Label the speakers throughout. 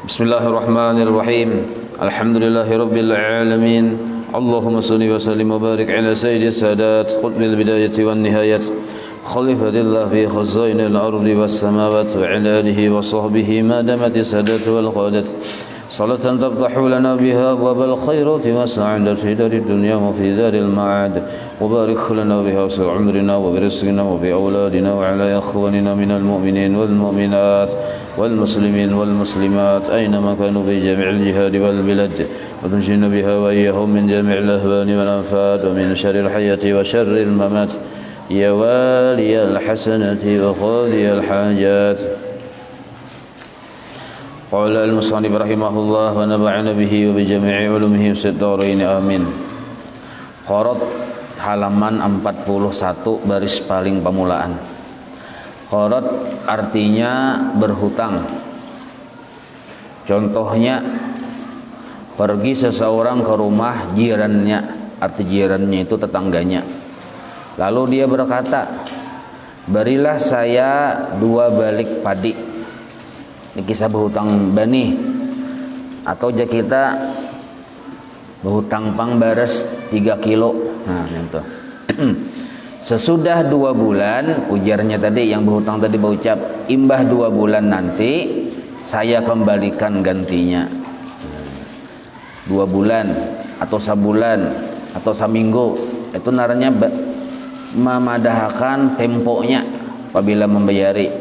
Speaker 1: Bismillahirrahmanirrahim. Alhamdulillahi rabbil alamin. Allahumma salli wa sallim wa barik ala sayyidis sadat qutbil bidayati wan nihayat khalifatillah fi khazainil ardi was samawati wa ala alihi wa sahbihi ma damati sadat wal qadat salatan taftahu lana biha abwabal khairati wa sa'adat fi darid dunya wa fi daril ma'ad wa barik lana biha fi umrina wa bi rizqina wa bi auladina wa ala ikhwanina minal mu'minin wal mu'minat والمسلمين والمسلمات أينما كانوا في جميع الجهاد والبلاد وتنجينا بها وإياهم من جميع الأهوال والأنفاد ومن شر الحياة وشر الممات يا والي الحسنة وقاضي الحاجات. قال المصنف رحمه الله ونفعنا به وبجميع علومه في الدارين آمين. Qarat halaman 41 baris paling pemulaan. Qarat artinya berhutang. Contohnya, pergi seseorang ke rumah jirannya, arti jirannya itu tetangganya. Lalu dia berkata, berilah saya 2 balik padi. Ini kisah berhutang bani. Atau kita berhutang pang bares 3 kilo. Nah, itu. Sesudah 2 bulan, ujarnya tadi yang berhutang tadi berucap, imbah 2 bulan nanti saya kembalikan gantinya. 2 bulan atau sebulan atau seminggu itu naranya memadahkan temponya apabila membayari.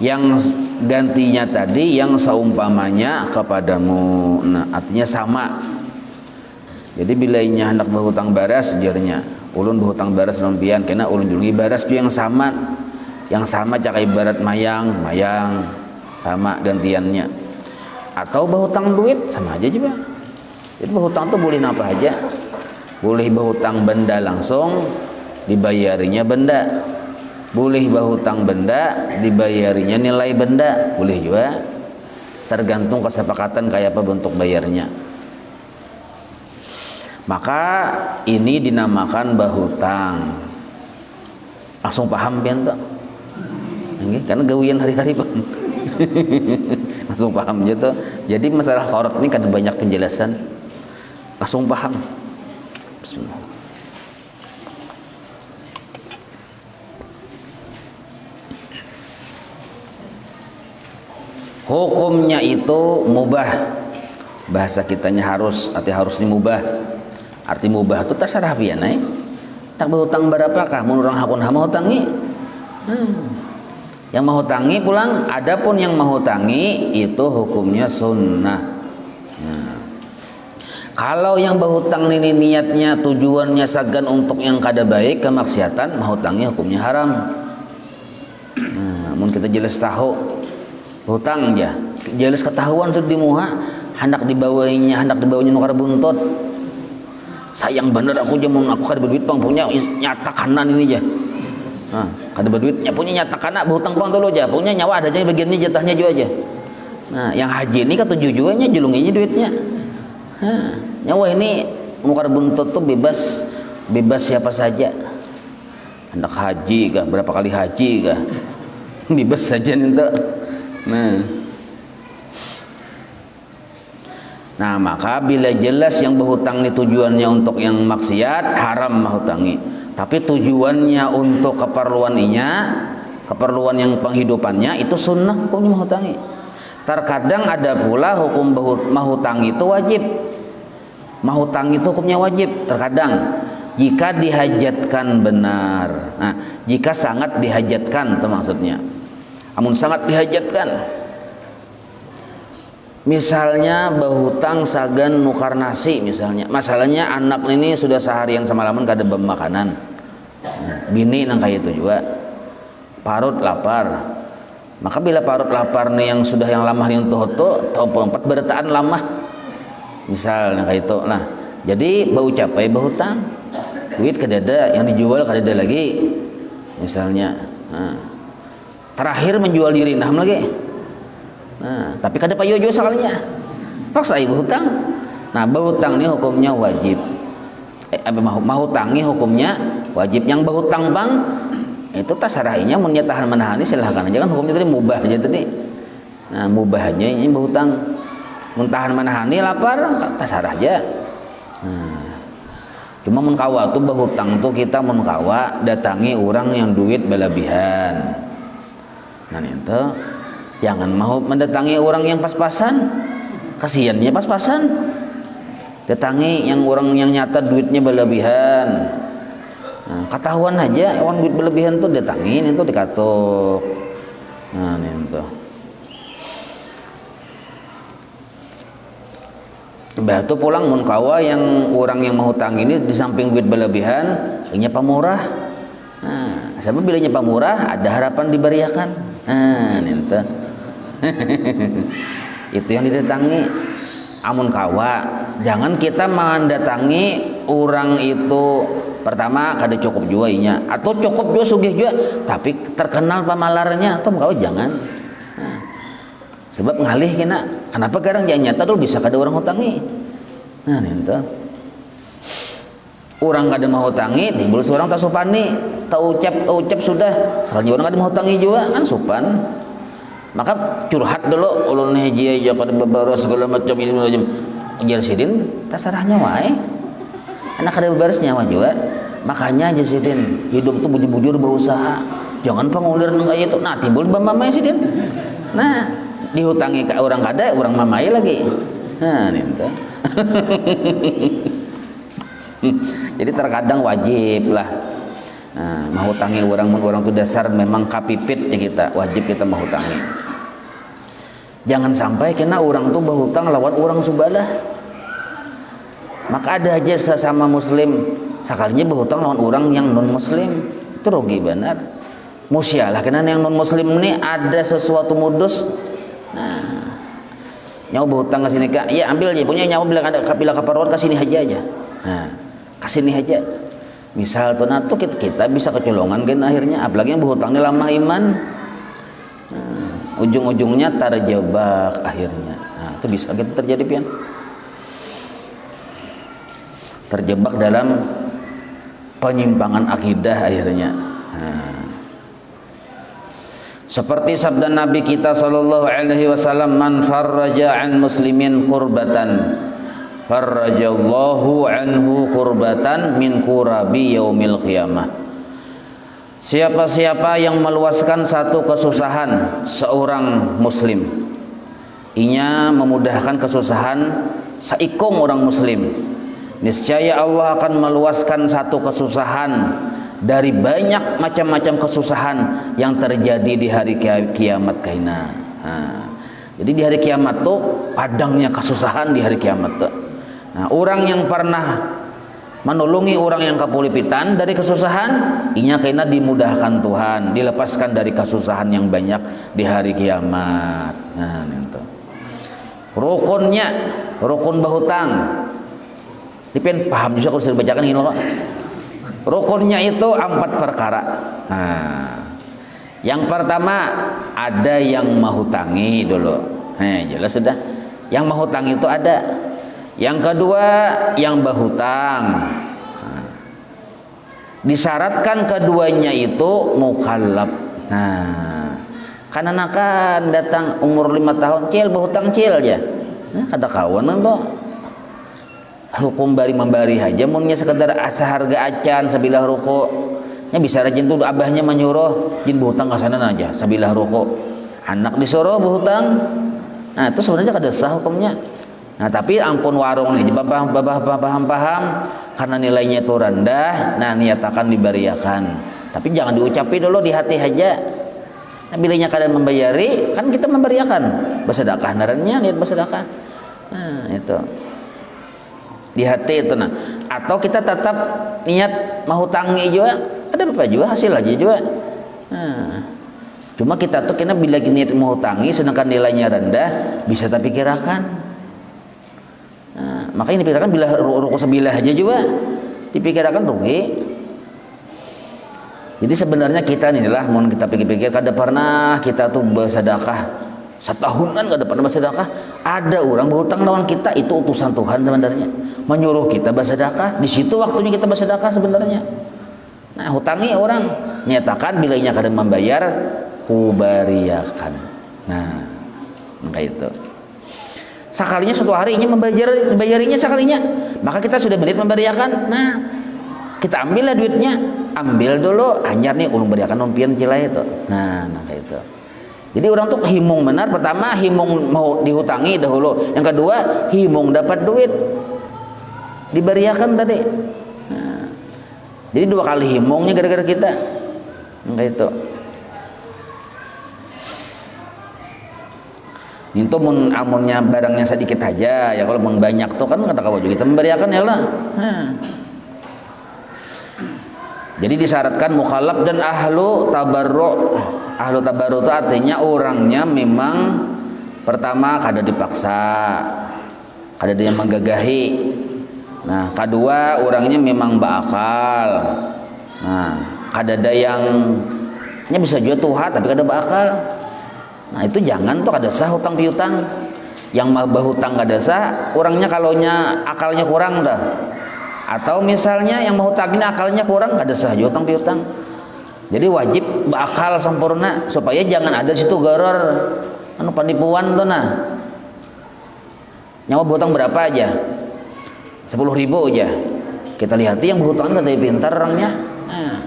Speaker 1: Yang gantinya tadi yang seumpamanya kepadamu. Nah, artinya sama. Jadi bila ini hendak berhutang baras ujarnya, ulun berhutang baras lempian kena ulun julungi baras tu yang sama cak ibarat mayang sama gantiannya. Atau berhutang duit sama aja juga. Jadi berhutang tu boleh apa aja. Boleh berhutang benda langsung dibayarinya benda. Boleh berhutang benda dibayarinya nilai benda, boleh juga. Tergantung kesepakatan kayak apa bentuk bayarnya. Maka ini dinamakan bahutang. Langsung paham pian tuh? Karena gawian hari-hari Bang. Langsung paham gitu. Jadi masalah qarat ini kan banyak penjelasan. Langsung paham. Bismillah. Hukumnya itu mubah. Bahasa kitanya harus, arti harusnya mubah. Arti mubah itu terserah pian tak berhutang berapakah mun urang hakun mau hutangi. Yang mau hutangi pulang, adapun yang mau hutangi itu hukumnya sunnah. Kalau yang berhutang ini niatnya tujuannya sagan untuk yang kada baik kemaksiatan, mau hutangi hukumnya haram. Mun kita jelas tahu hutang aja, jelas ketahuan sudah dimuha, hendak dibawainya nukar buntut. Sayang bener aku jamun aku kada berduit pang punya nyata kanan ini aja. Kada berduitnya punya nyata kanan berhutang pang dulu aja. Punya nyawa ada aja bagian ini jatahnya juga aja. Nah, yang haji ini kata jujuannya julunginya duitnya. Nyawa ini nukar buntut tuh bebas siapa saja. Hendak haji kah, berapa kali haji kah. Bebas saja nih tuh. Nah, maka bila jelas yang berhutang ini tujuannya untuk yang maksiat, haram menghutangi. Tapi tujuannya untuk keperluan yang penghidupannya, itu sunnah hukumnya menghutangi. Terkadang ada pula hukum menghutangi itu wajib. Menghutangi itu hukumnya wajib. Terkadang jika dihajatkan benar. Nah, jika sangat dihajatkan itu maksudnya. Amun sangat dihajatkan. Misalnya berhutang sagan nukar nasi misalnya. Masalahnya anak ini sudah seharian semalaman kada makanan. Bini nang kayak itu juga. Parut lapar. Maka bila parut lapar nih yang sudah yang lama nih untuk tahun 4 bertaan lama. Misalnya kayak itu. Nah, jadi bau capai berhutang. Duit kadada yang dijual kadada lagi. Misalnya. Terakhir menjual diri nah lagi. Tapi kada payojo sekalinya. Paksa ibu hutang. Nah, berhutang ini hukumnya wajib. Mahutangi hukumnya wajib. Yang berhutang bang itu tasarahinya menyatakan menahani silahkan aja kan hukumnya tadi mubah aja tadi. Nah, mubahnya ini berhutang. Muntahan manahani lapar, tasarah aja. Nah, cuma mun kawa tuh berhutang tuh kita mun kawa datangi orang yang duit berlebihan. Nah, itu jangan mau mendatangi orang yang pas-pasan. Kasihannya pas-pasan. Datangi yang orang yang nyata duitnya berlebihan. Nah, ketahuan aja orang duit berlebihan tuh datangin itu dikatuk. Nah, itu. Bah itu pulang mun kawa yang orang yang mau hutang ini di samping duit berlebihan, nya pamurah. Nah, sebab bilanya pamurah ada harapan diberiakan. Nah, itu. Itu yang didatangi. Amun kawa, jangan kita mendatangi orang itu pertama kada cukup juga inya atau cukup juga sugih juga tapi terkenal pamalarnya atau kawa jangan. Nah, sebab ngalih kena kenapa garang jangan nyata dulu bisa kada orang hutangi. Nah, itu orang kada mau hutangi timbul seorang tak supani tak ucap sudah soalnya orang kada mau hutangi juga kan supan. Maka curhat dulu ulun hiji aja pada bebaros segala macam ini macam ujar sidin tasarahnya wae anak kada bebaros nyawa juga makanya aja sidin hidup tuh bujur-bujur berusaha jangan pengulir kayak itu nah timbul bamamai sidin nah dihutangi ke orang kada orang mamai lagi nah itu jadi terkadang wajib lah nah, menghutangi orang itu dasar memang kapipit ya kita wajib kita menghutangi. Jangan sampai kena orang tuh berhutang lawan orang subalah. Maka ada aja sesama muslim sekalinya berhutang lawan orang yang non muslim itu rugi benar. Musyalah kena yang non muslim ini ada sesuatu modus. Nah, nyawa berhutang ke sini kak, ya ambil aja punya nyawa bilang ada kapila kaparuan ke sini aja. Nah, ke sini aja. Misal tuh nah tuh kita bisa kecolongan kan akhirnya apalagi yang berhutangnya lama iman. Ujung-ujungnya terjebak akhirnya. Nah, itu bisa gitu terjadi pian. Terjebak dalam penyimpangan akidah akhirnya. Nah. Seperti sabda Nabi kita sallallahu alaihi wasallam, "Man farraja an muslimin qurbatan, farrajallahu anhu qurbatan min qurabi yaumil qiyamah." Siapa-siapa yang meluaskan satu kesusahan seorang muslim, inya memudahkan kesusahan seikung orang muslim, niscaya Allah akan meluaskan satu kesusahan dari banyak macam-macam kesusahan yang terjadi di hari kiamat kaina. Nah, jadi di hari kiamat tuh padangnya kesusahan di hari kiamat tuh. Nah, orang yang pernah menolongi orang yang kepulipitan dari kesusahan, inya kena dimudahkan Tuhan, dilepaskan dari kesusahan yang banyak di hari kiamat. Nah, itu. Rukunnya, rukun berhutang. Dipen paham juga kalau saya bacakan ini loh. Rukunnya itu 4 perkara. Nah, yang pertama ada yang menghutangi dulu. Jelas sudah. Yang menghutangi itu ada. Yang kedua yang berhutang. Nah, disyaratkan keduanya itu mukallaf. Nah, karena kan datang umur 5 tahun cil berhutang cil aja. Nah, kada kawan tuh. Hukum bari membari aja munnya sekedar asa harga acan sabilah ruko. Nya bisa rajin tuh abahnya menyuruh jin berhutang ke sana aja sabilah ruko. Anak disuruh berhutang. Nah, itu sebenarnya kada sah hukumnya. Nah, tapi ampun warung nih, paham karena nilainya itu rendah, nah niatakan diberiakan. Tapi jangan diucapi dulu di hati aja. Nah, bilanya kalian membayari, kan kita memberiakan. Bersedekah narannya niat bersedekah. Nah, itu. Di hati itu nah. Atau kita tetap niat menghutangi juga, ada apa juga hasil aja juga. Nah, cuma kita tuh kena bila niat menghutangi sedangkan nilainya rendah, bisa tapi kirakan. Nah, makanya dipikirkan bila ruko sebilah aja juga dipikirkan rugi. Jadi sebenarnya kita inilah mau kita pikir-pikir kada pernah kita tuh bersedekah setahunan kada pernah bersedekah. Ada orang berhutang lawan kita itu utusan Tuhan sebenarnya menyuruh kita bersedekah. Di situ waktunya kita bersedekah sebenarnya. Nah, hutangi orang nyatakan bila nya kada membayar kubariakan. Nah,
Speaker 2: kayak itu. Sakalinya suatu hari ini membayarinya sakalinya, maka kita sudah belit memberiakan. Nah, kita ambillah duitnya, ambil dulu anyar nih ulun beriakan nompian cilai itu. Nah kayak itu. Jadi orang tuh himung benar, pertama himung mau dihutangi dahulu, yang kedua himung dapat duit diberiakan tadi. Nah, jadi dua kali himungnya gara-gara kita. Kayak itu. Itu amunnya barangnya sedikit aja ya, kalau banyak tuh kan kata kawan juga kita memberiakan ya lah. Jadi disyaratkan mukhalaf dan ahlu tabarru. Ahlu tabarru itu artinya orangnya memang pertama kada dipaksa, kada dia menggagahi. Nah kedua orangnya memang bakal. Nah kada ada yang bisa juga tuha tapi kada bakal. Nah itu jangan tuh kada sah hutang piutang. Yang mah bahutang kada sah, orangnya kalaunya akalnya kurang dah. Atau misalnya yang mau hutang ini akalnya kurang, kada sah juga hutang piutang. Jadi wajib bakal sempurna supaya jangan ada situ goror anu penipuan tuh nah. Nyawa berhutang berapa aja? 10.000 aja. Kita lihat yang berhutang kada pintar orangnya. Nah,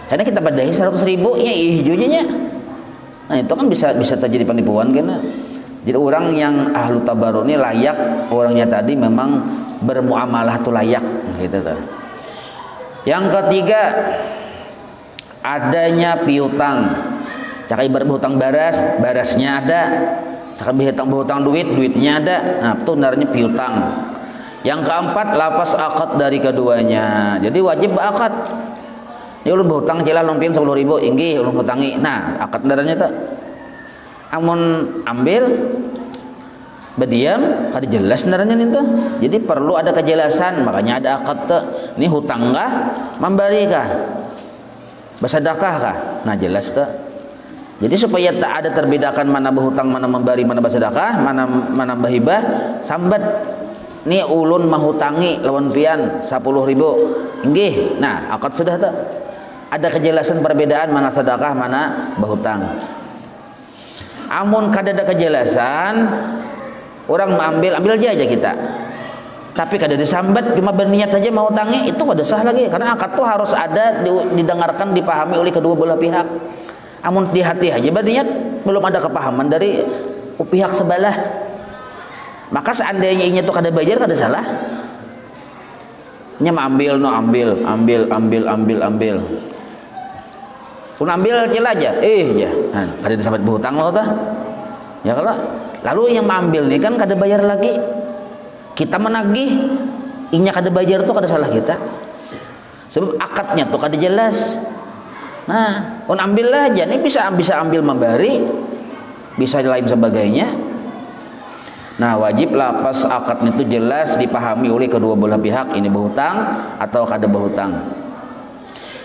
Speaker 2: karena kita badahi 100.000 ya ijujnya. Nah itu kan bisa terjadi penipuan kan. Jadi orang yang ahlu tabarru ini layak orangnya tadi memang bermuamalah tuh layak gitu tuh. Yang ketiga adanya piutang. Cakai berhutang barasnya ada. Cakai berhutang duitnya ada. Nah itu naranya piutang. Yang keempat lapas akad dari keduanya. Jadi wajib akad. Ya ulun berhutang jelas lompin 10.000 inggih ulun hutangi. Nah, akad darahnya tak. Amun ambil berdiam kada jelas darahnya itu. Jadi perlu ada kejelasan, makanya ada akad tak. Ini hutang kah? Memberi kah? Bersedekah kah? Nah, jelas tak. Jadi supaya tak ada terbedakan mana berhutang, mana memberi, mana bersedekah, mana bahibah, sambat. Ini ulun mahutangi lawan pian 10.000 inggih. Nah, akad sudah tak. Ada kejelasan perbedaan mana sedekah mana berhutang. Amun kada ada kejelasan, orang ambil aja kita. Tapi kada disambat cuma berniat aja mau hutangi itu kada sah lagi karena akad tuh harus ada didengarkan dipahami oleh kedua belah pihak. Amun di hati aja berniat belum ada kepahaman dari pihak sebelah. Maka seandainya ini tuh kada bayar kada salah. Nya ambil. Pun ambil cila aja, ya, nah, kada disambat berhutang lo tah, ya kalau lalu yang ambil nih kan kada bayar lagi, kita menagih, inya kada bayar tuh kada salah kita, sebab akadnya tuh kada jelas. Nah, pun ambil aja, nih bisa ambil memberi, bisa lain sebagainya. Nah wajib lapas akad itu jelas dipahami oleh kedua belah pihak ini berhutang atau kada berhutang.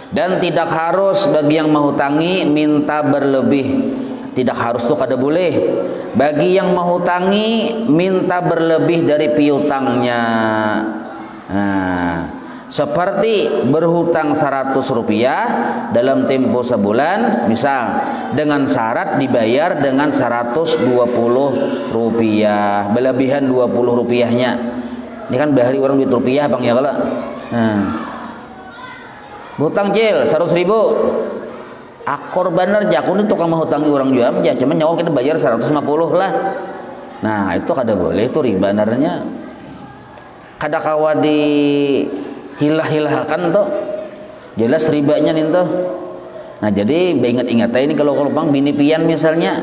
Speaker 2: Dan tidak harus bagi yang menghutangi minta berlebih. Tidak harus tuh kada boleh. Bagi yang menghutangi minta berlebih dari piutangnya. Nah, seperti berhutang 100 rupiah dalam tempo sebulan, misal dengan syarat dibayar dengan 120 rupiah, berlebihan 20 rupiahnya. Ini kan bahari orang duit rupiah bang ya kalau. Nah, hutang cil 100.000 akor bener jakun itu tukang menghutangi orang juga aja, cuman nyawa kita bayar 150 lah. Nah itu kada boleh, itu riba narnya. Kada kawa di hilah-hilahkan tuh jelas ribanya nih tuh. Nah jadi ingat-ingat ini kalau bang bini pian misalnya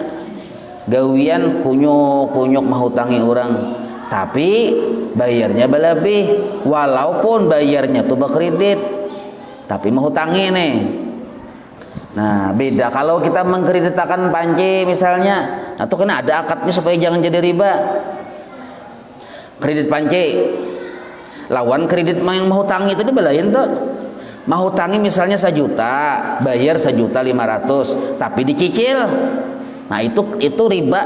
Speaker 2: gawian kunyuk menghutangi orang tapi bayarnya berlebih, walaupun bayarnya tuh berkredit tapi menghutangi nih. Nah beda kalau kita mengkreditakan panci misalnya, nah itu kena ada akadnya supaya jangan jadi riba. Kredit panci lawan kredit yang menghutangi itu dibelain tuh. Menghutangi misalnya 1 juta, bayar 1.500.000 tapi dicicil. Nah itu riba.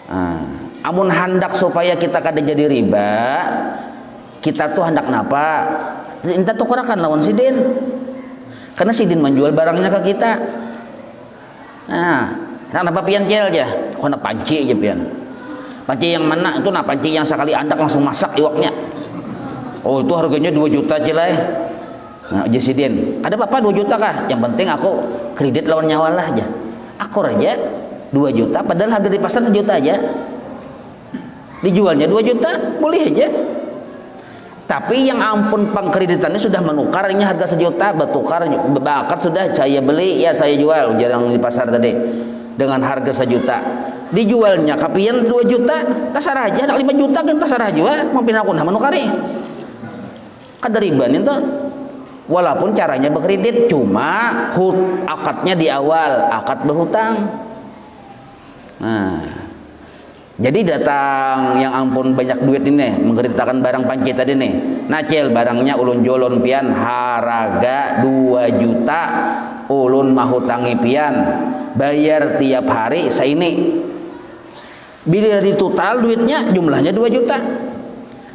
Speaker 2: Nah, amun hendak supaya kita kada jadi riba, kita tuh hendak napa? Kita tukarakan lawan sidin. Karena sidin menjual barangnya ke kita. Nah, Nah, apa pian cel aja? Kok nak panci aja pian. Panci yang mana? Itu nah panci yang sekali andak langsung masak iwaknya. Oh, itu harganya 2 juta cilai. Nah, Jesiden, ada apa 2 juta kah? Yang penting aku kredit lawan nyawa lah aja. Akor aja 2 juta, padahal harga di pasar 1 juta aja. Dijualnya 2 juta, boleh aja. Tapi yang ampun pengkreditannya sudah menukarnya harga 1 juta, bertukar bakat sudah saya beli, ya saya jual, jarang di pasar tadi dengan harga 1 juta. Dijualnya kapian 2 juta, tasarah aja, 5 juta kan tasarah juga, mau pindah aku menukari. Kadariban itu. Walaupun caranya berkredit, cuma akadnya di awal, akad berhutang. Nah, jadi datang yang ampun banyak duit ini mengkreditakan barang panci tadi nih. Nacel barangnya ulun jolon pian harga 2 juta, ulun mahutangi pian bayar tiap hari saini. Bila di total duitnya jumlahnya 2 juta.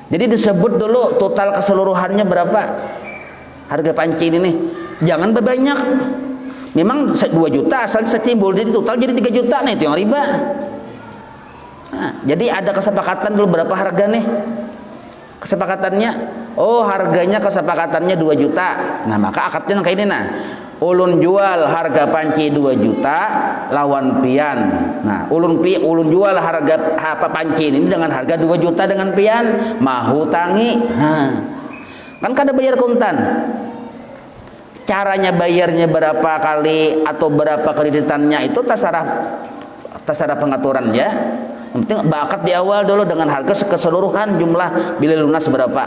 Speaker 2: Jadi disebut dulu total keseluruhannya berapa harga panci ini nih. Jangan berbanyak. Memang 2 juta asal setimbul, jadi total jadi 3 juta. Nah, itu yang riba. Nah, jadi ada kesepakatan dulu berapa harga nih kesepakatannya. Oh, harganya kesepakatannya 2 juta. Nah, maka akadnya kayak ini. Nah, ulun jual harga panci 2 juta lawan pian. Nah, ulun jual harga apa panci ini dengan harga 2 juta dengan pian mahu tangi. Nah, kan kada bayar kontan. Caranya bayarnya berapa kali atau berapa kreditannya itu terserah pengaturan ya. Yang penting bakat di awal dulu dengan harga keseluruhan jumlah bila lunas berapa.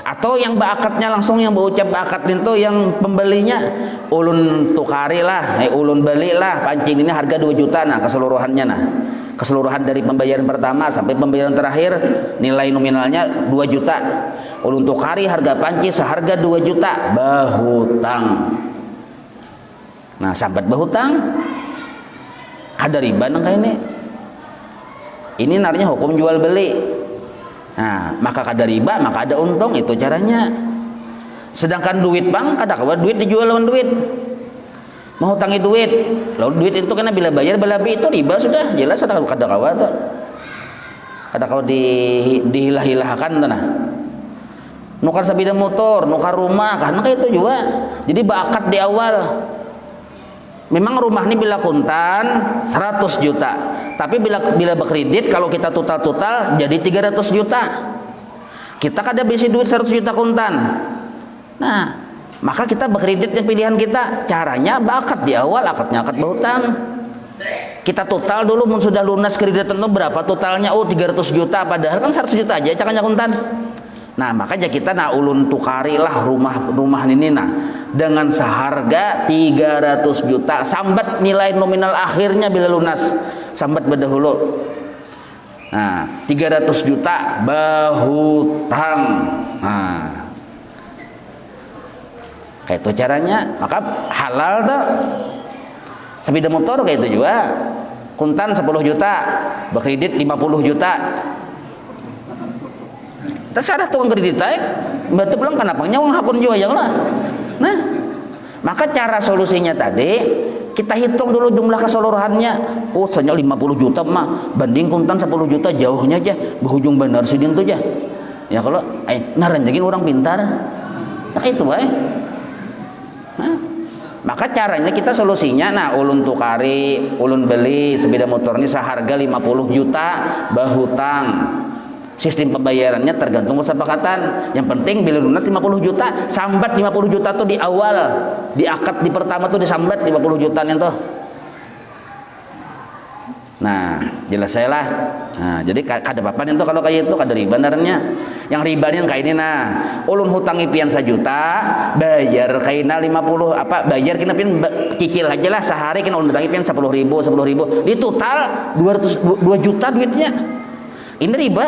Speaker 2: Atau yang bakatnya langsung yang berucap bakat itu yang pembelinya ulun tukari lah, ulun beli lah pancing ini harga 2 juta. Nah, keseluruhannya nah. Keseluruhan dari pembayaran pertama sampai pembayaran terakhir nilai nominalnya 2 juta. Ulun tukari harga panci seharga 2 juta, bahutang. Nah, sambat bahutang ada riba nang kayak ini. Ini namanya hukum jual beli. Nah, maka kada riba, maka ada untung, itu caranya. Sedangkan duit bang, kada kawa duit dijual lawan duit. Mau tangi duit, lalu duit itu karena bila bayar belabi itu riba sudah jelas, kada kawa tuh. Kada kawa dihilah-hilahkan tuh nah. Nukar sepeda motor, nukar rumah, karena kayak itu juga. Jadi bakat di awal. Memang rumah ini bila kontan 100 juta, tapi bila berkredit kalau kita total jadi 300 juta. Kita kada bisi duit 100 juta kontan. Nah, maka kita berkredit yang pilihan kita. Caranya bakat di awal, akadnya akad berhutang. Kita total dulu mun sudah lunas kredit itu berapa totalnya? Oh, 300 juta, padahal kan 100 juta aja caranya kontan. Nah, makanya kita ulun tukarilah rumah ini dengan seharga 300 juta sambat nilai nominal akhirnya bila lunas sambat berdahulu. Nah, 300 juta bahutang. Nah, kayak itu caranya, maka halal tuh. Sepeda motor kayak itu juga. Kuntan 10 juta, berkredit 50 juta. Terserah tukang kredit berarti pulang kenapa nyawang hakun juga ya lah. Nah, maka cara solusinya tadi kita hitung dulu jumlah keseluruhannya. Oh, senyal 50 juta mah banding kuntan 10 juta jauhnya aja berhujung benar sidin tuh aja. Ya kalau naranjagin orang pintar. Nah, itu nah, maka caranya kita solusinya ulun tukari, ulun beli sepeda motor ini seharga 50 juta bahutang. Sistem pembayarannya tergantung kesepakatan. Yang penting bila lunas 50 juta, sambat 50 juta tuh di awal, di akad di pertama tuh disambat 50 juta itu. Nah, jelas saya lah. Nah, jadi kada apa-apa itu kalau kayak itu kada riba benernya. Yang ribanya kayak ini ulun hutangi pian 1 juta, bayar kaina 50 bayar kena pian cicil aja lah sehari kena ulun hutangi pian 10.000. Di total 2 juta duitnya. Ini riba.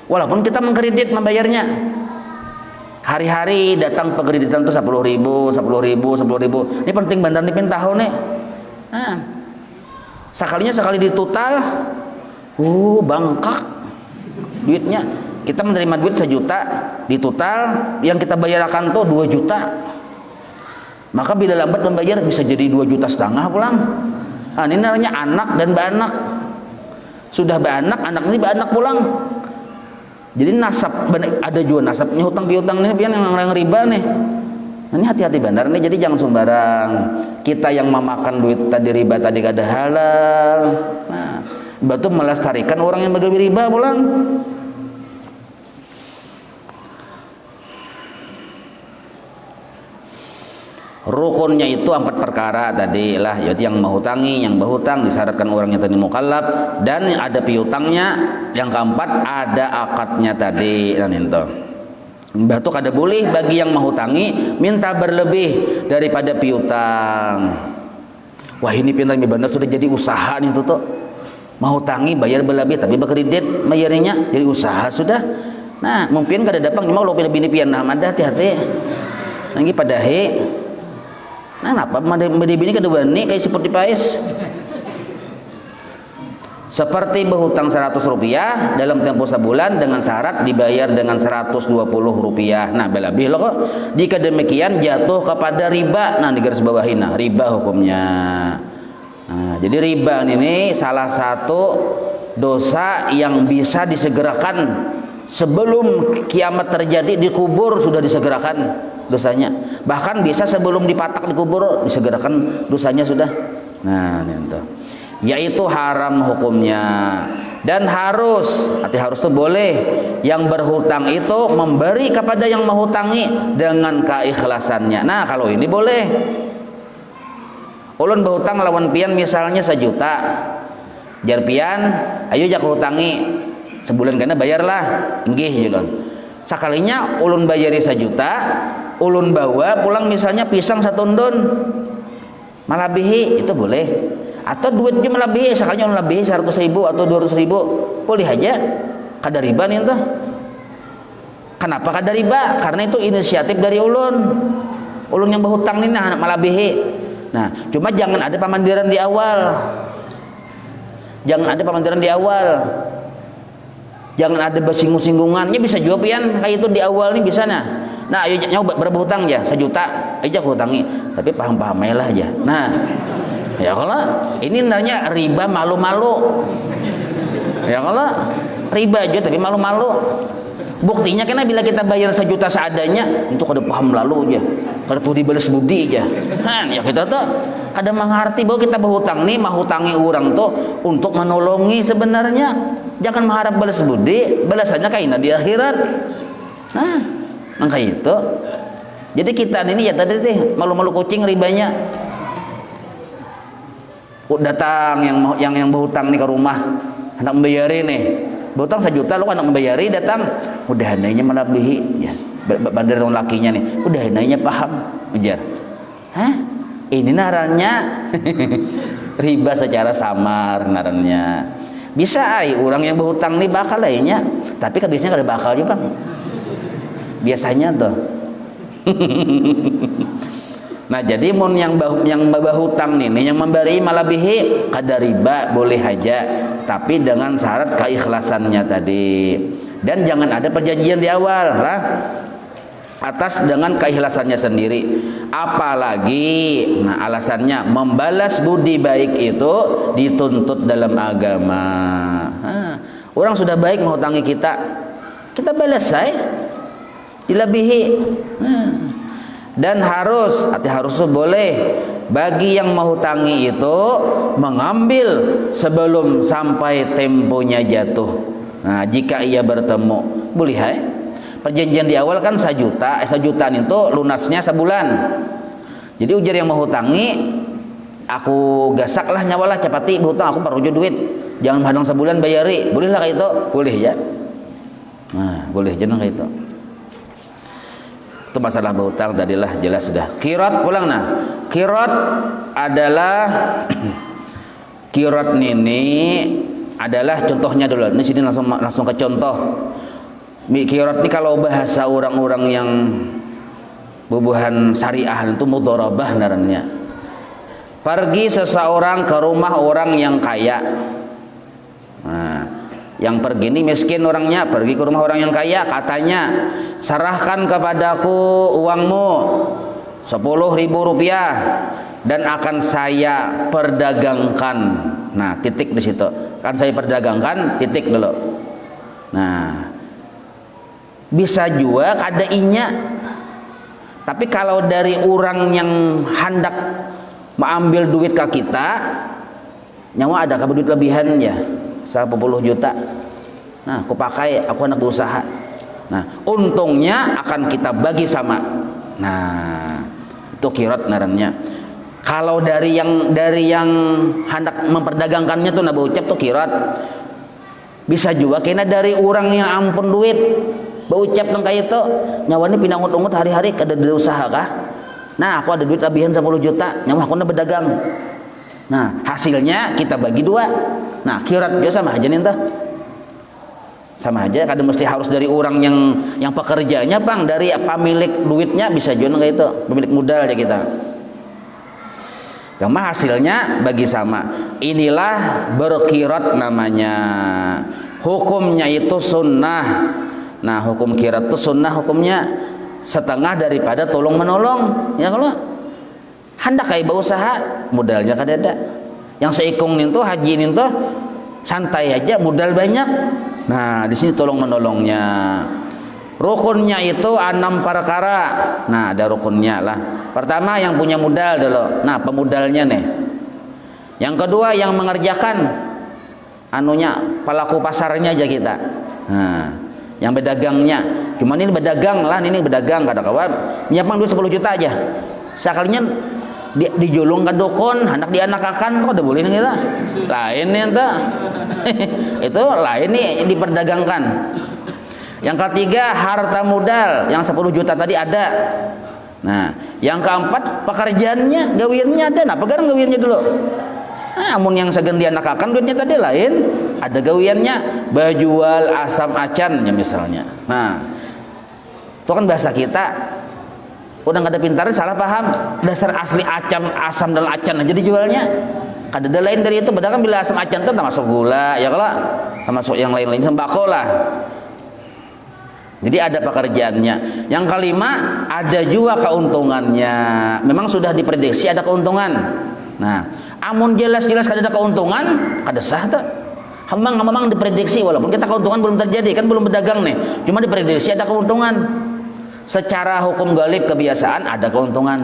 Speaker 2: Walaupun kita mengkredit membayarnya hari-hari datang pengkreditan tuh 10.000. Ini penting bener nih tahu nih. Nah, sekali di total, bangkak duitnya. Kita menerima duit 1 juta, di total yang kita bayarkan tuh 2 juta. Maka bila lambat membayar bisa jadi 2,5 juta pulang. Nah, ini namanya anak dan beranak. Sudah beranak, anak ini beranak pulang. Jadi nasab, ada juga nasabnya hutang piutang ini yang riba nih. Ini hati-hati benar nih, jadi jangan sembarang. Kita yang memakan duit tadi riba tadi kada halal. Nah, batu melestarikan orang yang bagi riba pulang. Rukunnya itu 4 perkara tadi lah, yaitu yang menghutangi, yang berhutang disyaratkan orangnya tadi mukallaf, dan ada piutangnya. Yang keempat ada akadnya tadi, dan itu batu kada boleh bagi yang menghutangi minta berlebih daripada piutang. Wah, ini pintar benar sudah jadi usaha nih tuh. Menghutangi bayar berlebih tapi berkredit bayarnya jadi usaha sudah. Nah, mungkin kada dapat mau lo pilih pian nah hati-hati. Lagi pada nah, kenapa bini kedua nih kayak seperti pais? Seperti berhutang 100 rupiah dalam tempo sebulan dengan syarat dibayar dengan 120 rupiah. Nah, lebih loh kok. Jika demikian jatuh kepada riba. Nah, di garis bawahin, nah, riba hukumnya. Nah, jadi riba ini salah satu dosa yang bisa disegerakan sebelum kiamat terjadi, dikubur sudah disegerakan dosanya. Bahkan bisa sebelum dipatak dikubur disegerakan dosanya sudah. Nah, itu yaitu haram hukumnya. Dan harus itu boleh yang berhutang itu memberi kepada yang menghutangi dengan keikhlasannya. Nah, kalau ini boleh. Ulun berhutang lawan pian misalnya 1 juta. Jar pian, ayo jak hutangi sebulan karena bayarlah. Nggih ulun. Sakalinya ulun bayari 1 juta, ulun bawa pulang misalnya pisang 1 undun. Malabihi itu boleh. Atau duitnya melebihi, sekalinya melebihi 100.000 atau 200.000, boleh aja. Kada riba nih tuh. Kenapa kada riba? Karena itu inisiatif dari ulun. Ulun yang berhutang nih nah melebihi. Nah, cuma jangan ada pemandiran di awal. Jangan ada pemandiran di awal. Jangan ada bersinggung-singgungannya, bisa juga pian kayak itu di awal nih bisa nah. Nah, ayo nyoba berhutang aja 1 juta, aja hutangi. Tapi paham-paham lah aja. Nah, ya kalau ini namanya riba malu-malu. Ya kalau riba aja tapi malu-malu. Buktinya karena bila kita bayar 1 juta seadanya, untuk kada paham lalu aja. Kada tuh dibalas budi aja. Kan ya kita tuh kada mengerti bahwa kita berhutang nih, menghutangi orang tuh untuk menolongi sebenarnya. Jangan mengharap balas budi, balasannya kayak di akhirat. Nah, maka itu. Jadi kita ini ya tadi teh malu-malu kucing ribanya. Datang yang berhutang nih ke rumah, anak membayari nih berhutang 1 juta, lu anak membayari datang, udah handainya melebihi ya, bandar orang lakinya nih, udah handainya paham ujar, hah ini narannya riba secara samar narannya. Bisa ay orang yang berhutang nih bakal lainnya, tapi kan biasanya kada bakal ya bang, biasanya tuh. Nah, jadi mun yang berhutang nih yang memberi melebihi kada riba boleh aja, tapi dengan syarat keikhlasannya tadi. Dan jangan ada perjanjian di awal lah atas dengan keikhlasannya sendiri. Apalagi nah alasannya membalas budi baik itu dituntut dalam agama. Orang sudah baik menghutangi kita balas dilebihi. Dan harus boleh bagi yang menghutangi itu mengambil sebelum sampai temponya jatuh. Nah, jika ia bertemu boleh perjanjian di awal kan 1 juta, 1 jutaan itu lunasnya sebulan. Jadi ujar yang menghutangi, aku gasaklah nyawalah capati berhutang aku parujo duit, jangan hadang sebulan bayari, bolehlah kayak itu, boleh ya. Nah, boleh jeneng kayak itu. Itu masalah berhutang tadilah jelas sudah. Qirat pulang nah. Qirat adalah qirat ini adalah contohnya dulu. Ini sini langsung ke contoh. Qirat ini kalau bahasa orang-orang yang bubuhan syariah itu mudharabah narannya. Pergi seseorang ke rumah orang yang kaya. Nah, yang pergi ini miskin orangnya, pergi ke rumah orang yang kaya, katanya serahkan kepadaku uangmu Rp10.000 dan akan saya perdagangkan. Nah, titik di situ. Kan saya perdagangkan, titik dulu. Nah, bisa juga kada inya. Tapi kalau dari orang yang hendak mengambil duit ke kita, nyawa ada duit lebihan ya, 10 juta. Nah, aku pakai, aku anak berusaha. Nah, untungnya akan kita bagi sama. Nah, itu qirat ngarannya. Kalau dari yang hendak memperdagangkannya tuh nabi ucap tuh qirat. Bisa juga kena dari orang yang ampun duit, baucap nang kayak itu, nyawa ini pinangut-ungut hari-hari kada ada usaha kah? Nah, aku ada duit lebihan 10 juta, nyawa aku na berdagang. Nah, hasilnya kita bagi 2. Nah, qirat biasa sama aja nih entah. Sama aja, kadang mesti harus dari orang yang pekerjanya, Bang, dari pemilik duitnya bisa juga kayak itu, pemilik modal aja kita. Cuma hasilnya bagi sama. Inilah berqirat namanya. Hukumnya itu sunnah. Nah, hukum qirat itu sunnah, hukumnya setengah daripada tolong menolong. Ya kalau hendak kayak berusaha, modalnya kada ada. Yang seikung nih tuh haji nih tuh santai aja, modal banyak. Nah, di sini tolong menolongnya. Rukunnya itu 6 perkara. Nah, ada rukunnya lah. Pertama yang punya modal dulu. Nah, pemodalnya nih. Yang kedua yang mengerjakan anunya, pelaku pasarnya aja kita. Nah, yang bedagangnya. Cuman ini bedagang lah, ini bedagang kada kawan. Nyiapang duit 10 juta aja. Sekalinya dijulung ke dukun, hendak dianakakan, kok udah boleh nih kita. Lain nih entah. Itu lain nih diperdagangkan. Yang ketiga harta modal, yang 10 juta tadi ada. Nah, yang keempat pekerjaannya, gawiannya ada. Nah, pegang gawiannya dulu. Nah, amun yang segan dianakakan duitnya tadi lain, ada gawiannya, bajual asam acan ya misalnya. Nah, itu kan bahasa kita. Udah nggak ada pintar, salah paham. Dasar asli asam dan acan aja dijualnya. Kada ada lain dari itu. Padahal kan bila asam acan itu termasuk gula, ya kalau termasuk yang lain-lain sembako lah. Jadi ada pekerjaannya. Yang kelima ada juga keuntungannya. Memang sudah diprediksi ada keuntungan. Nah, amun jelas-jelas kada ada keuntungan, kada sah tuh. Memang diprediksi walaupun kita keuntungan belum terjadi, kan belum berdagang nih. Cuma diprediksi ada keuntungan. Secara hukum galib kebiasaan ada keuntungan.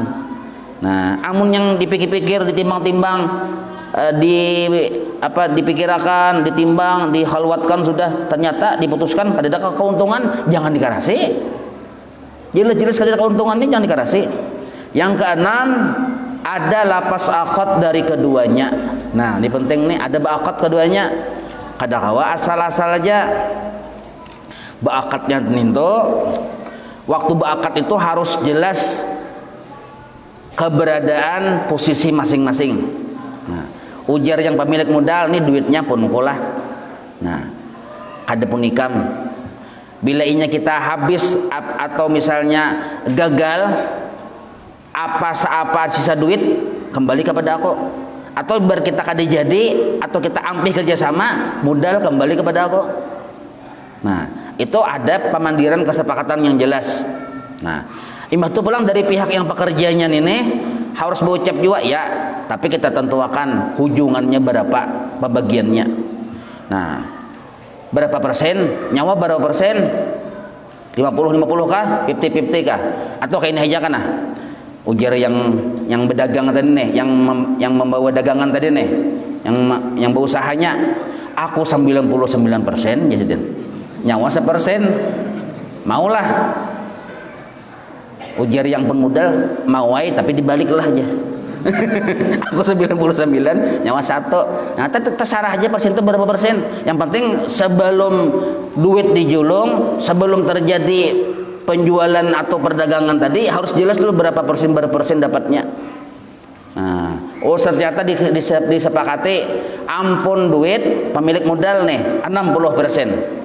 Speaker 2: Nah, amun yang dipikir-pikir, ditimbang-timbang, dipikirkan, ditimbang, dihalwatkan sudah ternyata diputuskan kada ada keuntungan, jangan dikarasi. Jelas-jelas kada ada keuntungannya jangan dikarasi. Yang keenam ada lapas akad dari keduanya. Nah, ini penting nih, ada akad keduanya. Kada kawa asal-asal aja. Akadnya ninto. Waktu berakad itu harus jelas keberadaan posisi masing-masing. Nah, ujar yang pemilik modal nih duitnya pun kulah. Nah, kada pun ikam. Bila inya kita habis atau misalnya gagal, apa sisa duit kembali kepada aku. Atau bar kita kada jadi atau kita ampih kerjasama, modal kembali kepada aku. Nah, itu ada pemandiran kesepakatan yang jelas. Nah, imbah itu pulang dari pihak yang pekerjanya ini harus berucap juga ya, tapi kita tentukan hujungannya berapa pembagiannya. Nah, berapa persen, nyawa berapa persen, 50-50 kah, 50-50 kah, atau kayak ini aja kan? Nah, ujar yang berdagang tadi nih, yang membawa dagangan tadi nih, yang berusahanya, aku 99% jadi nyawa 1%, maulah. Ujar yang pemodal mauai tapi dibaliklah aja. Aku 99, nyawa 1. Nah, terserah aja persen itu berapa persen. Yang penting sebelum duit dijulung, sebelum terjadi penjualan atau perdagangan tadi harus jelas dulu berapa persen dapatnya. Nah, ternyata disepakati ampun duit pemilik modal nih 60%.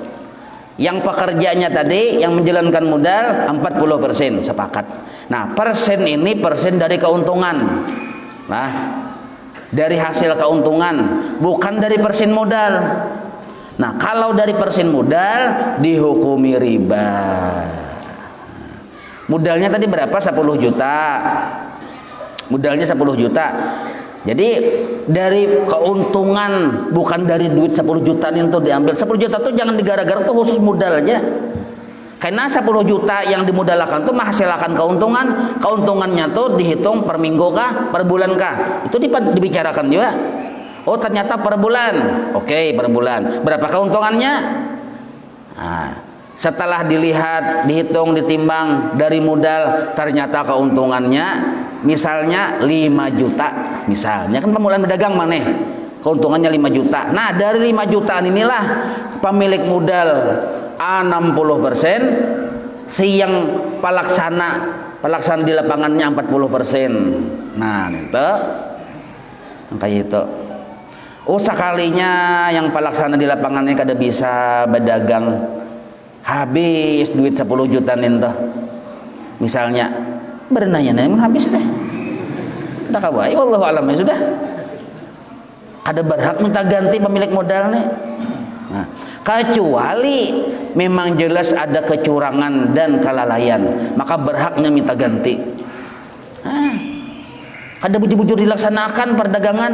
Speaker 2: Yang pekerjanya tadi yang menjalankan modal 40% sepakat. Nah, persen ini persen dari keuntungan. Nah, dari hasil keuntungan, bukan dari persen modal. Nah, kalau dari persen modal dihukumi riba. Modalnya tadi berapa? 10 juta. Modalnya 10 juta. Jadi dari keuntungan, bukan dari duit 10 juta itu diambil. 10 juta tuh jangan digara-gara, tuh khusus modalnya. Karena 10 juta yang dimodalkan tuh menghasilkan keuntungan. Keuntungannya tuh dihitung per minggu kah, per bulan kah? Itu dibicarakan juga. Oh ternyata per bulan. Oke, per bulan. Berapa keuntungannya? Nah, setelah dilihat, dihitung, ditimbang dari modal, ternyata keuntungannya misalnya 5 juta. Misalnya kan pemulaan berdagang maneh, keuntungannya 5 juta. Nah, dari 5 jutaan inilah pemilik modal 60%, si yang pelaksana di lapangannya 40%. Nah, itu kayak itu. Oh, sekalinya yang pelaksana di lapangannya kada bisa berdagang, habis duit 10 juta itu misalnya, berenanya emang habis deh, kita kawai wallahu alam ya sudah, kada berhak minta ganti pemilik modalnya. Nah, kecuali memang jelas ada kecurangan dan kelalaian, maka berhaknya minta ganti. Kada bujur-bujur dilaksanakan perdagangan.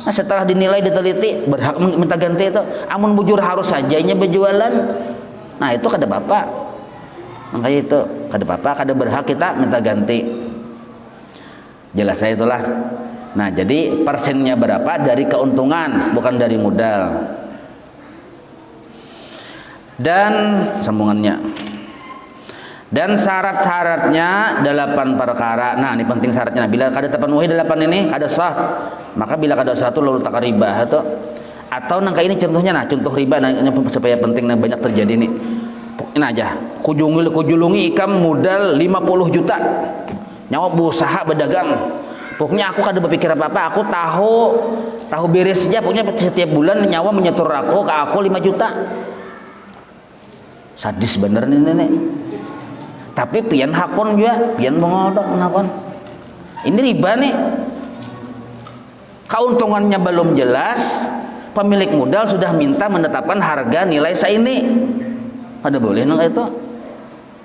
Speaker 2: Nah, setelah dinilai, diteliti, berhak minta ganti itu. Amun bujur harus sajanya berjualan, nah itu kada bapak. Makanya itu kada bapak, kada berhak kita minta ganti. Jelas saya itulah. Nah, jadi persennya berapa dari keuntungan, bukan dari modal. Dan sambungannya. Dan syarat-syaratnya 8 perkara. Nah, ini penting syaratnya. Bila kada terpenuhi 8 ini, kada sah. Maka bila kada sah itu lalu tak riba atau nangka ini contohnya. Nah, contoh riba nah, supaya penting dan banyak terjadi nih. Ini aja. Kujulungi ikam modal 50 juta. Nyawa berusaha berdagang. Pokoknya aku kada berpikir apa-apa. Aku tahu beres saja. Pokoknya setiap bulan nyawa menyetor aku ke aku 5 juta. Sadis bener nih nenek. Tapi pian hakon juga, pian mengodok hakon. Ini riba nih. Keuntungannya belum jelas, pemilik modal sudah minta menetapkan harga nilai seini. Ada boleh nang itu.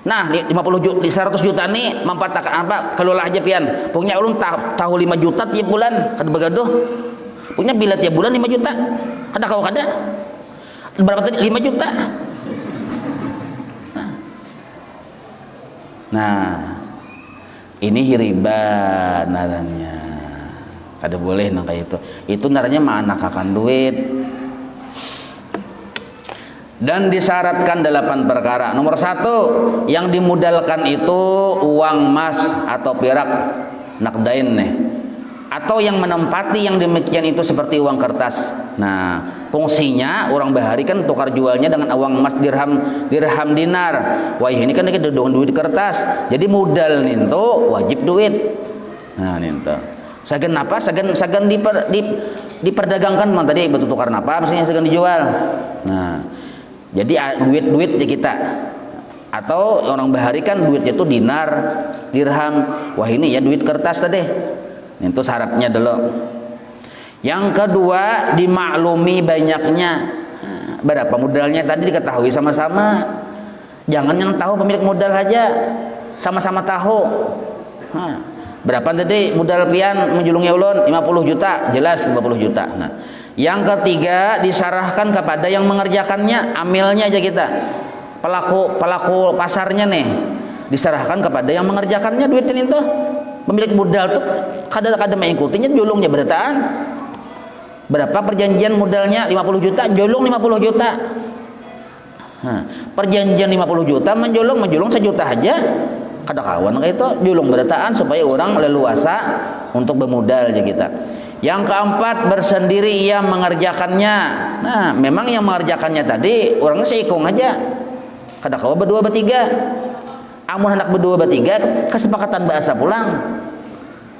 Speaker 2: Nah, 50 juta, 100 juta nih mempatahkan apa? Kelola aja pian. Pokoknya ulun tahu 5 juta tiap bulan, kada begaduh. Pokoknya bila tiap bulan 5 juta. Kada kau kada. Berapa tadi? 5 juta. Nah, ini riba naranya. Kada boleh nang kayak itu. Itu naranya manakakan duit. Dan disyaratkan 8 perkara. Nomor 1, yang dimodalkan itu uang emas atau perak, nakdain nih. Atau yang menempati yang demikian itu seperti uang kertas. Nah, fungsinya orang bahari kan tukar jualnya dengan uang emas dirham dinar. Wah, ini kan dengan duit kertas. Jadi modal ninto wajib duit. Nah, ninto. Sagan apa? Sagan diperdagangkan mang tadi betul tukar apa? Maksudnya sagan dijual. Nah, jadi duit ya kita. Atau orang bahari kan duitnya itu dinar, dirham. Wah, ini ya duit kertas tadi. Itu syaratnya dulu. Yang kedua, dimaklumi banyaknya. Berapa modalnya tadi diketahui sama-sama. Jangan yang tahu pemilik modal aja, sama-sama tahu. Berapa tadi modal pian menjulungi ulun? 50 juta, jelas 50 juta. Nah, yang ketiga diserahkan kepada yang mengerjakannya, amilnya aja kita. Pelaku pasarnya nih diserahkan kepada yang mengerjakannya duitnya itu. Pemilik modal tuh kada mengikutinya, julungnya berataan. Berapa perjanjian modalnya? 50 juta, julung 50 juta. Perjanjian 50 juta menjulung 1 juta aja. Kada kawan kayak itu, julung berataan supaya orang leluasa untuk bermodal aja kita. Yang keempat, bersendiri ia mengerjakannya. Nah, memang yang mengerjakannya tadi orangnya seikung aja. Kada kawa berdua bertiga. Amun hendak berdua bertiga, kesepakatan bahasa pulang.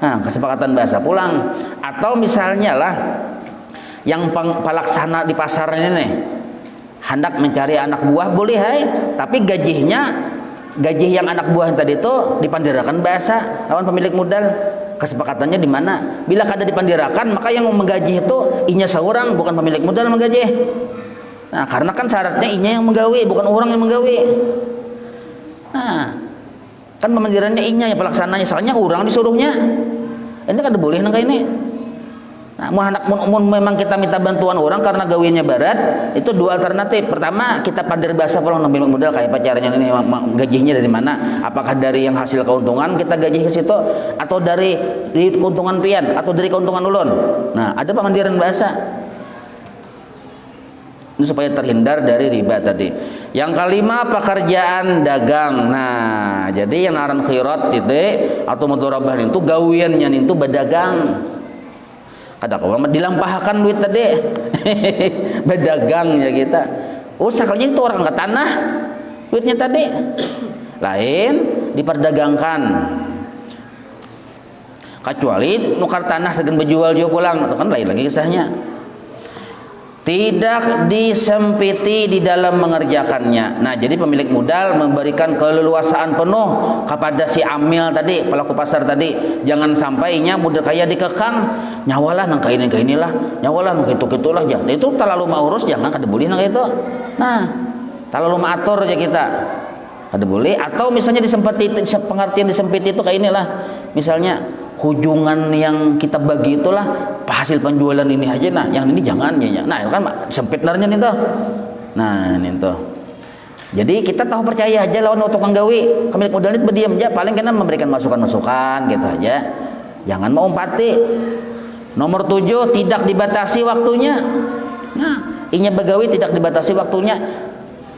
Speaker 2: Nah, kesepakatan bahasa pulang. Atau misalnya lah, yang pelaksana di pasarnya nih hendak mencari anak buah, boleh hai, tapi gaji yang anak buah yang tadi itu dipandirakan bahasa lawan pemilik modal. Kesepakatannya di mana? Bila kada dipandirakan, maka yang menggaji itu inya seorang, bukan pemilik modal menggaji. Nah, karena kan syaratnya inya yang menggawi, bukan orang yang menggawi. Nah, Kan pemandirannya inya ya pelaksananya, soalnya orang disuruhnya. Ente kada boleh nang ini. Nah, memang kita minta bantuan orang karena gawiannya barat, itu dua alternatif. Pertama, kita pandir bahasa pulang ngambil modal kayak pacarnya ini, gajinya dari mana? Apakah dari yang hasil keuntungan kita gaji ke situ, atau dari keuntungan pian, atau dari keuntungan ulun? Nah, ada pemandiran bahasa. Ini supaya terhindar dari riba tadi. Yang kelima, pekerjaan dagang. Nah, jadi yang naran khirat itu atau mudharabah itu gawiannya itu berdagang. Kada kau dilampahkan duit tadi. Berdagang ya kita. Oh, sekalinya itu orang ke tanah duitnya tadi. Lain diperdagangkan. Kecuali nukar tanah segan berjual juga pulang, itu kan lain lagi kisahnya. Tidak disempiti di dalam mengerjakannya. Nah, jadi pemilik modal memberikan keleluasaan penuh kepada si amil tadi, pelaku pasar tadi. Jangan sampainya modal kaya dikekang, nyawalah nang inilah, nyawalah nang gitu-gitulah jangan. Itu terlalu maurus, jangan kada boleh nang itu. Nah, terlalu maatur aja kita. Kada boleh. Atau misalnya disempiti, pengertian disempiti itu kayak inilah. Misalnya hujungan yang kita bagi itulah hasil penjualan ini aja, nah yang ini jangan ya. Nah itu kan sempit narnya nih tuh. Nah ini tuh. Jadi kita tahu percaya aja lawan tukang gawi, pemilik modal itu berdiam aja, paling kena memberikan masukan-masukan gitu aja. Jangan mau umpati. Nomor 7, tidak dibatasi waktunya. Nah, inya begawi tidak dibatasi waktunya.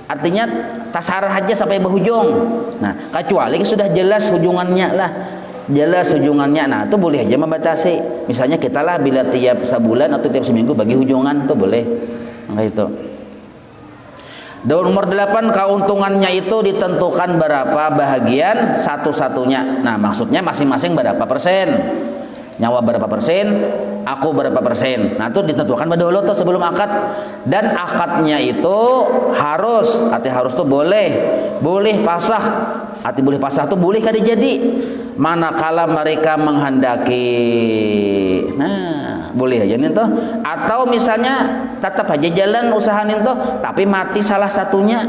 Speaker 2: Artinya tasarah aja sampai berhujung. Nah, kecuali sudah jelas hujungannya lah. Jelas hujungannya, nah itu boleh aja membatasi. Misalnya kita lah bila tiap sebulan atau tiap seminggu bagi hujungan, itu boleh. Nah itu. Dan nomor 8, keuntungannya itu ditentukan berapa bahagian satu-satunya. Nah maksudnya masing-masing berapa persen. Nyawa berapa persen, aku berapa persen. Nah itu ditentukan pada dulu tuh sebelum akad. Dan akadnya itu harus, arti harus tuh boleh pasah. Arti boleh pasah tuh boleh kada jadi. Manakala mereka menghendaki. Nah, boleh aja nih toh. Atau misalnya tetap aja jalan usaha nih toh, tapi mati salah satunya.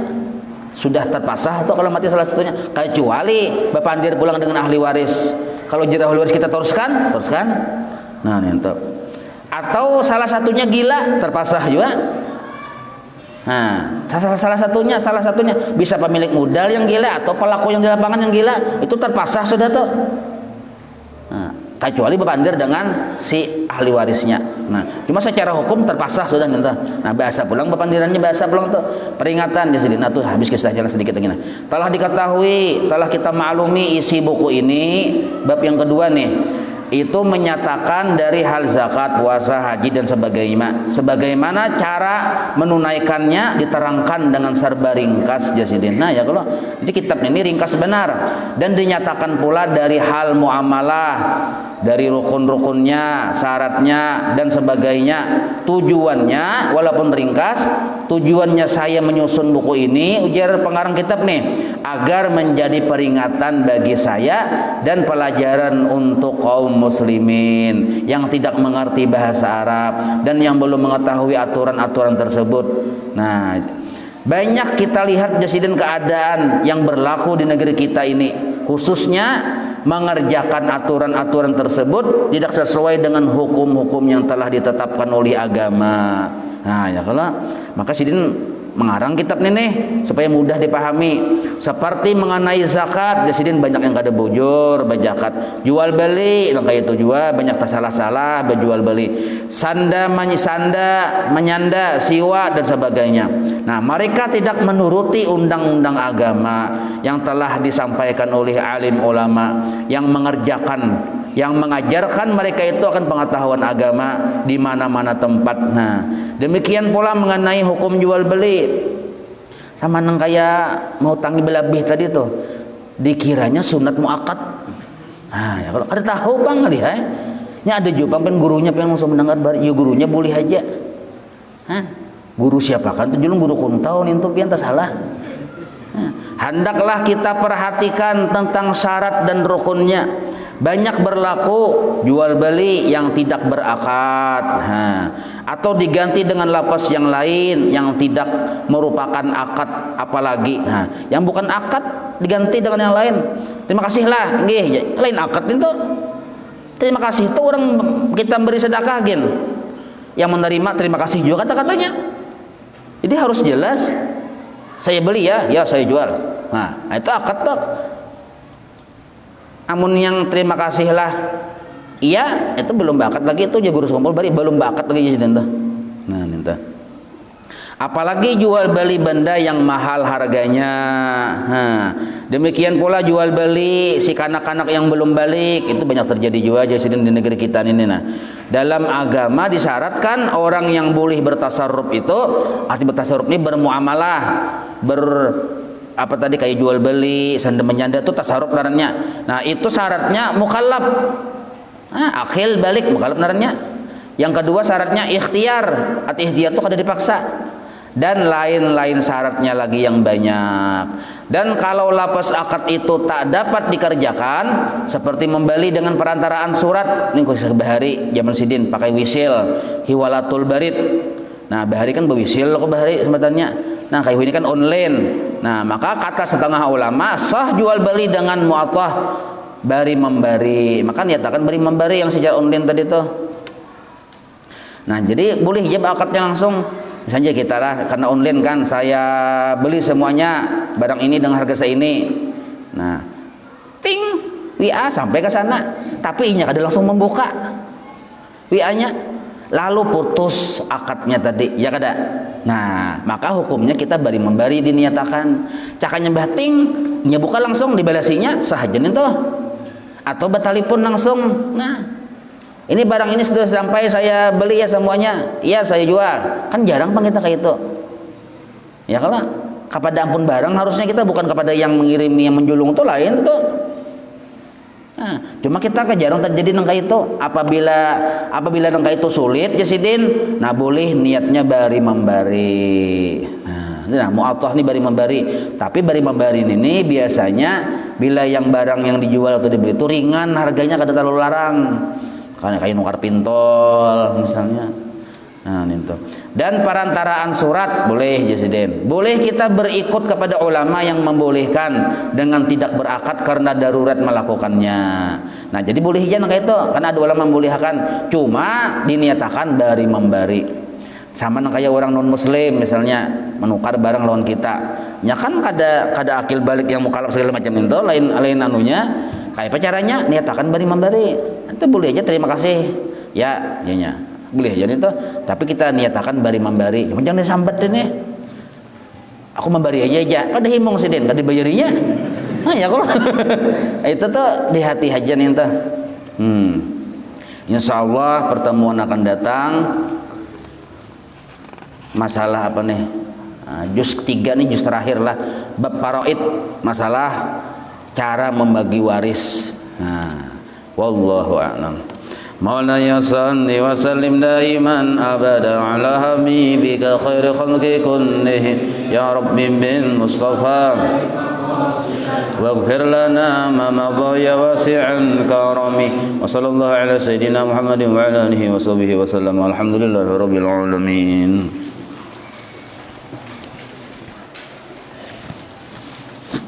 Speaker 2: Sudah terpasah atau kalau mati salah satunya, kecuali bepandir pulang dengan ahli waris. Kalau jadi ahli waris kita teruskan. Nah, nih toh. Atau salah satunya gila, terpasah juga. Nah, salah satunya bisa pemilik modal yang gila atau pelaku yang di lapangan yang gila, itu terpasah sudah tuh. Nah, kecuali bepandir dengan si ahli warisnya. Nah, cuma secara hukum terpasah sudah nanti. Nah, bahasa pulang bepandirannya bahasa pulang tuh peringatan di sini. Nah, tuh habis kisah jalan sedikit lagi. Nah, telah diketahui, telah kita maklumi isi buku ini, bab yang kedua nih. Itu menyatakan dari hal zakat, puasa, haji dan sebagaimana cara menunaikannya diterangkan dengan serba ringkas jasidin. Nah ya kalau jadi kitab ini ringkas benar dan dinyatakan pula dari hal muamalah, dari rukun-rukunnya, syaratnya dan sebagainya. Tujuannya walaupun ringkas, tujuannya saya menyusun buku ini ujar pengarang kitab nih agar menjadi peringatan bagi saya dan pelajaran untuk kaum muslimin yang tidak mengerti bahasa Arab dan yang belum mengetahui aturan-aturan tersebut. Nah, banyak kita lihat jasidin keadaan yang berlaku di negeri kita ini, khususnya mengerjakan aturan-aturan tersebut tidak sesuai dengan hukum-hukum yang telah ditetapkan oleh agama. Nah, ya kalau maka sidin mengarang kitab ini nih supaya mudah dipahami. Seperti mengenai zakat, jasidin banyak yang kada bujur berzakat. Jual beli, kayak itu juga banyak salah-salah berjual beli. Sanda, menyanda, siwa dan sebagainya. Nah, mereka tidak menuruti undang-undang agama yang telah disampaikan oleh alim ulama yang mengerjakan, yang mengajarkan mereka itu akan pengetahuan agama di mana-mana tempat. Nah, demikian pula mengenai hukum jual beli. Sama nang kayak mau tangi belabih tadi tuh, dikiranya sunat muakkad. Nah, ya kalau ada tahu bang kali ya. Ini ada juga pen gurunya pengen langsung mendengar bar, ya gurunya boleh aja. Hah? Guru siapa kan? Tuh guru kuntau nih tuh pian salah. Hendaklah kita perhatikan tentang syarat dan rukunnya. Banyak berlaku jual beli yang tidak berakad, atau diganti dengan lafaz yang lain yang tidak merupakan akad, apalagi yang bukan akad diganti dengan yang lain. Terima kasihlah, nggih, lain akad itu. Terima kasih itu orang kita beri sedekah gen. Yang menerima terima kasih juga kata-katanya. Jadi harus jelas. Saya beli ya saya jual. Nah, itu akad tuh. Amun yang terima kasihlah iya itu belum bakat lagi, itu ya guru kumpul bari belum bakat lagi jadi ente. Nah ente. Apalagi jual beli benda yang mahal harganya. Demikian pula jual beli si kanak-kanak yang belum balik, itu banyak terjadi juga aja di negeri kita ini. Nah, dalam agama disyaratkan orang yang boleh bertasarruf itu, arti bertasarruf ini bermuamalah, apa tadi kayak jual beli, sanda menyanda itu tasarruf ngarannya. Nah, itu syaratnya mukallaf. Akhil balik mukallaf ngarannya. Yang kedua syaratnya ikhtiar. Ikhtiar itu kada dipaksa. Dan lain-lain syaratnya lagi yang banyak. Dan kalau lafaz akad itu tak dapat dikerjakan, seperti membeli dengan perantaraan surat, ini khusus bahari zaman sidin pakai wisil, hiwalatul barid. Nah, bahari kan berwisil kok bahari sebenarnya. Nah, kayak ini kan online. Nah, maka kata setengah ulama sah jual beli dengan mu'athah bari membari. Maka nyatakan bari membari yang secara online tadi tuh. Nah, jadi boleh ya akadnya langsung. Misalnya kita lah karena online kan, saya beli semuanya barang ini dengan harga seini. Nah, ting WA sampai ke sana, tapi inya kada langsung membuka WA-nya. Lalu putus akadnya tadi, ya kada. Nah, maka hukumnya kita bari membari diniatakan. Cakanya bating, nya buka langsung dibalasinya sahaja itu. Atau batalipun langsung. Nah, ini barang ini sudah sampai, saya beli ya semuanya. Iya, saya jual. Kan jarang pang kita kayak itu. Ya kalau kepada ampun barang harusnya kita bukan kepada yang mengirimi, yang menjulung itu lain tuh. Nah, cuma kita kan jarang terjadi nangka itu. Apabila nangka itu sulit jasidin, nah boleh niatnya bari membari. Nah, mu'athah nih bari membari. Tapi bari membari ini biasanya bila yang barang yang dijual atau dibeli itu ringan harganya, kada terlalu larang. Karena kayak nukar pintol misalnya. Nah, itu. Dan perantaraan surat boleh jasidin. Boleh kita berikut kepada ulama yang membolehkan dengan tidak berakad karena darurat melakukannya. Nah, jadi boleh aja kayak itu karena ada ulama membolehkan. Cuma diniatakan dari membari. Sama kayak orang non muslim misalnya menukar barang lawan kita. Ya kan kada akil balik yang mukallaf segala macam itu, lain anunya. Kayak apa caranya? Niatakan bari membari. Itu boleh aja terima kasih. Ya, nya. Boleh jadi itu, tapi kita niatakan bari membari. Jangan disambat ini. Aku membari aja. Kada himong sih den, kada dibayarinya. Ya kalau itu tuh di hati aja nih tuh. Insyaallah pertemuan akan datang masalah apa nih? Juz 3 nih, juz terakhir lah, bab faraid, masalah cara membagi waris. Wallahu a'lam. مولاي صل وسلم دائما أبدا على حبيبك خير خلق كله يا رب بالمصطفى واغفر لنا ما مضى يا واسع الكرم وصلى الله على سيدنا محمد وعلى آله وصحبه وسلم والحمد لله رب العالمين.